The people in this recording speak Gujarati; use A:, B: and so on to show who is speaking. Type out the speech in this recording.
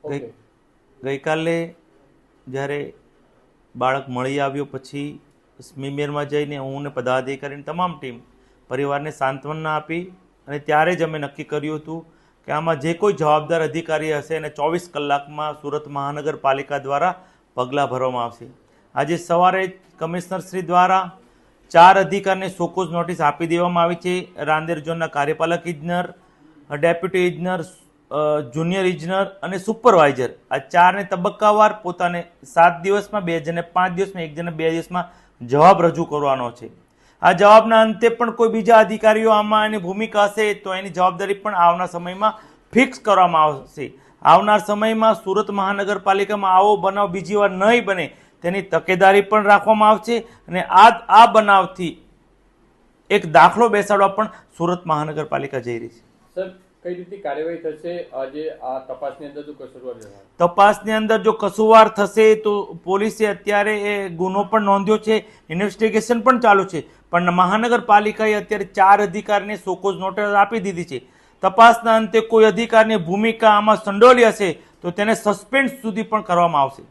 A: ગઈ ગઈકાલે જ્યારે બાળક મળી આવ્યો પછી સ્મીમેરમાં જઈને હું ને પદાધિકારીની તમામ ટીમ પરિવારને સાંત્વના આપી અને ત્યારે જ અમે નક્કી કર્યું હતું કે આમાં જે કોઈ જવાબદાર અધિકારી હશે એને 24 કલાકમાં સુરત મહાનગરપાલિકા દ્વારા પગલાં ભરવામાં આવશે। આજે સવારે કમિશનર શ્રી દ્વારા 4 અધિકારીને શોકોઝ નોટિસ આપી દેવામાં આવી છે। રાંદેર ઝોનના કાર્યપાલક ઇજનેર, ડેપ્યુટી ઇજનેર, જુનિયર ઇજનેર અને સુપરવાઇઝર આ 4ને તબક્કાવાર પોતાને 7 દિવસમાં, 2 જણને 5 દિવસમાં, 1 જણને 2 દિવસમાં જવાબ રજૂ કરવાનો છે। આ જવાબના અંતે પણ કોઈ બીજા અધિકારીઓ આમાં એની ભૂમિકા હશે તો એની જવાબદારી પણ આવનાર સમયમાં ફિક્સ કરવામાં આવશે। આવનાર સમયમાં સુરત મહાનગરપાલિકામાં આવો બનાવ બીજી વાર નહીં બને તેની તકેદારી પણ રાખવામાં આવશે અને આ બનાવથી એક દાખલો બેસાડવા પણ સુરત મહાનગરપાલિકા જઈ રહી છે।
B: સર, કઈ રીતે કાર્યવાહી થશે આજે આ તપાસની અંદર જો કસૂરવાર જણાય?
A: તપાસની અંદર જો કસૂરવાર થશે તો પોલીસે અત્યારે એ ગુનો પણ નોંધ્યો છે, ઇન્વેસ્ટિગેશન પણ ચાલુ છે, પણ મહાનગરપાલિકાએ અત્યારે 4 અધિકારીને શોકોઝ નોટિસ આપી દીધી છે। તપાસના અંતે કોઈ અધિકારીની ભૂમિકા આમાં સંડોવાયેલી હશે તો તેને સસ્પેન્ડ સુધી પણ કરવામાં આવશે।